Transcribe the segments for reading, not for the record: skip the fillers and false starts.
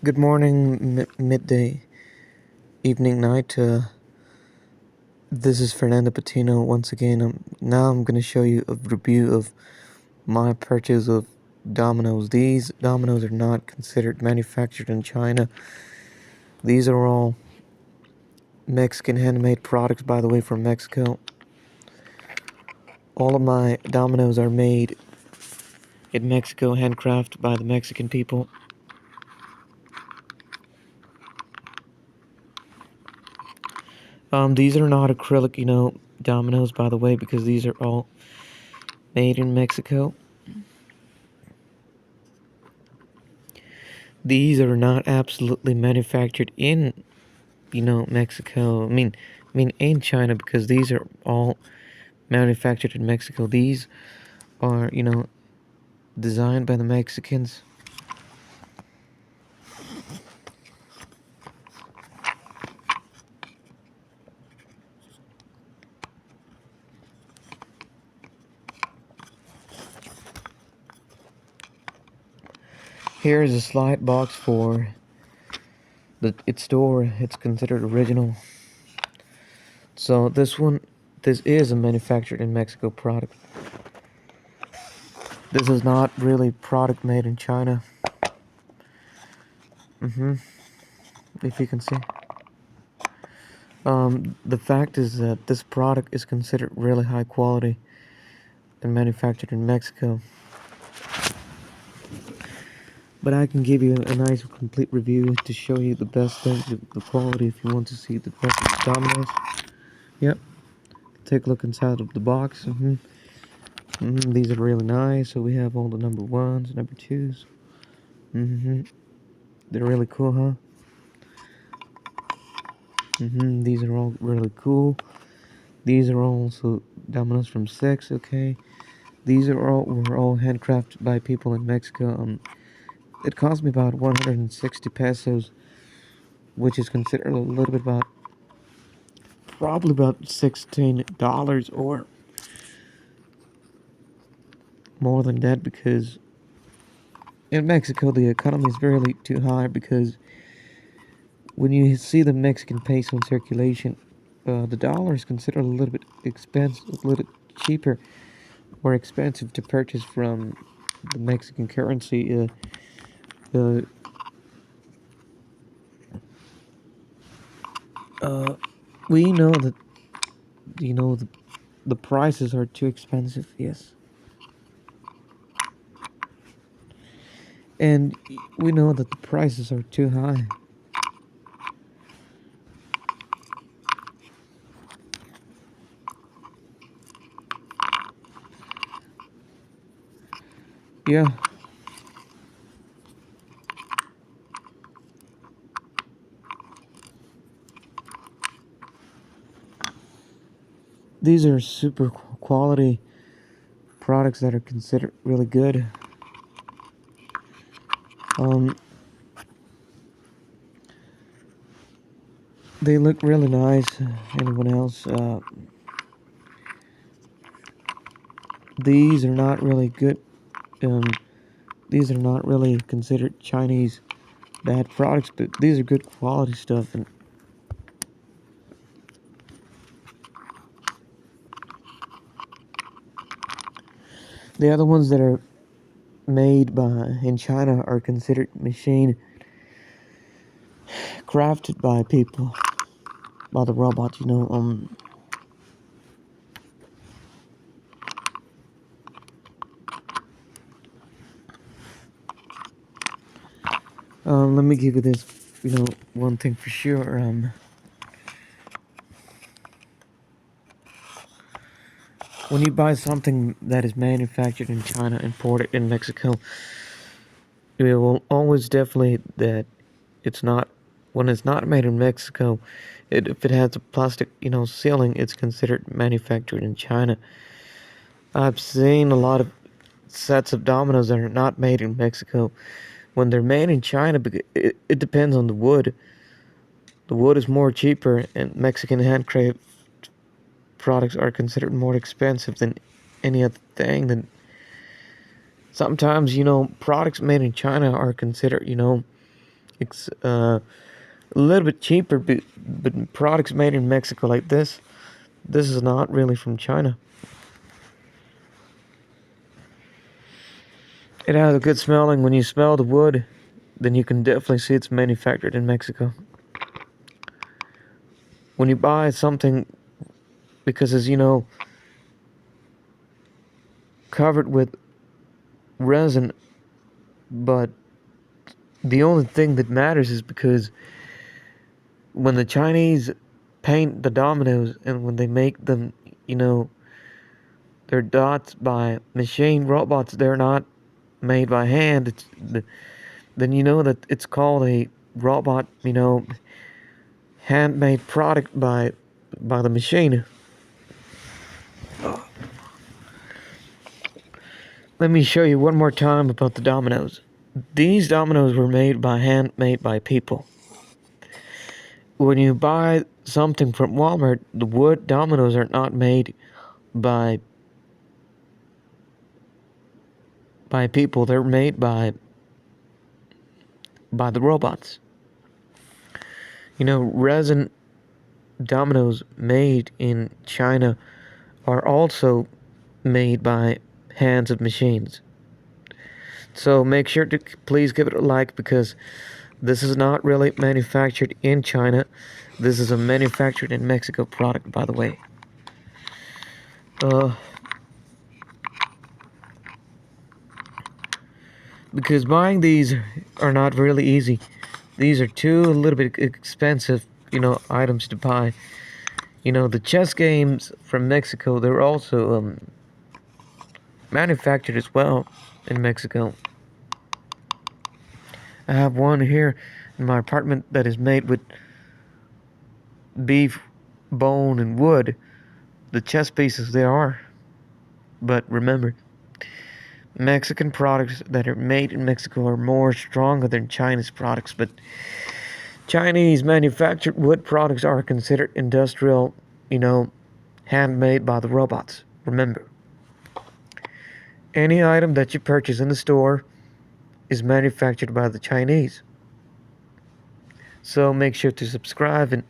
Good morning, midday, evening, night. This is Fernando Patino once again. Now I'm going to show you a review of my purchase of dominoes. These dominoes are not considered manufactured in China. These are all Mexican handmade products, by the way, from Mexico. All of my dominoes are made in Mexico, handcrafted by the Mexican people. These are not acrylic, dominoes, by the way, because these are all made in Mexico. These are not absolutely manufactured in, Mexico. I mean in China, because these are all manufactured in Mexico. These are, designed by the Mexicans. Here is a slide box for its door. It's considered original. So this is a manufactured in Mexico product. This is not really product made in China. If you can see. The fact is that this product is considered really high quality and manufactured in Mexico. But I can give you a nice complete review to show you the best things, the quality, if you want to see the best dominoes. Yep, take a look inside of the box. These are really nice. So we have all the number ones, number twos. They're really cool, huh? These are all really cool. These are also dominoes from six. Okay, these were all handcrafted by people in Mexico. It cost me about 160 pesos, which is considered a little bit about probably about $16 or more than that, because in Mexico the economy is really too high, because when you see the Mexican peso in circulation, the dollar is considered a little bit expensive, a little cheaper, more expensive to purchase from the Mexican currency. Uh, uh, we know that the prices are too expensive. Yes, and we know that the prices are too high. Yeah. These are super quality products that are considered really good. Um, they look really nice. Anyone else? These are not really good. Um, these are not really considered Chinese bad products, but these are good quality stuff. And the other ones that are made by in China are considered machine crafted by people, by the robots. Let me give you this. One thing for sure. When you buy something that is manufactured in China, imported in Mexico, it will always definitely that it's not, when it's not made in Mexico, if it has a plastic, sealing, it's considered manufactured in China. I've seen a lot of sets of dominoes that are not made in Mexico. When they're made in China, it depends on the wood. The wood is more cheaper, and Mexican handcraft products are considered more expensive than any other thing. Than sometimes, products made in China are considered, a little bit cheaper, but products made in Mexico like this is not really from China. It has a good smelling. When you smell the wood, then you can definitely see it's manufactured in Mexico. When you buy something, because as you know, covered with resin, but the only thing that matters is because when the Chinese paint the dominoes and when they make them, you know, they're dots by machine robots. They're not made by hand. Then you know that it's called a robot, handmade product by the machine. Let me show you one more time about the dominoes. These dominoes were made by people. When you buy something from Walmart, the wood dominoes are not made by people. They're made by the robots. Resin dominoes made in China are also made by hands of machines. So make sure to please give it a like, because this is not really manufactured in China. This is a manufactured in Mexico product, by the way. Because buying these are not really easy. These are a little bit expensive, items to buy. The chess games from Mexico, they're also manufactured as well in Mexico. I have one here in my apartment that is made with beef, bone, and wood. The chess pieces they are. But remember, Mexican products that are made in Mexico are more stronger than Chinese products. But Chinese manufactured wood products are considered industrial, handmade by the robots. Remember, any item that you purchase in the store is manufactured by the Chinese. So make sure to subscribe and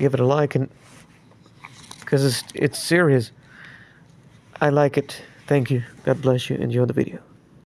give it a like, and because it's serious. I like it. Thank you. God bless you. Enjoy the video.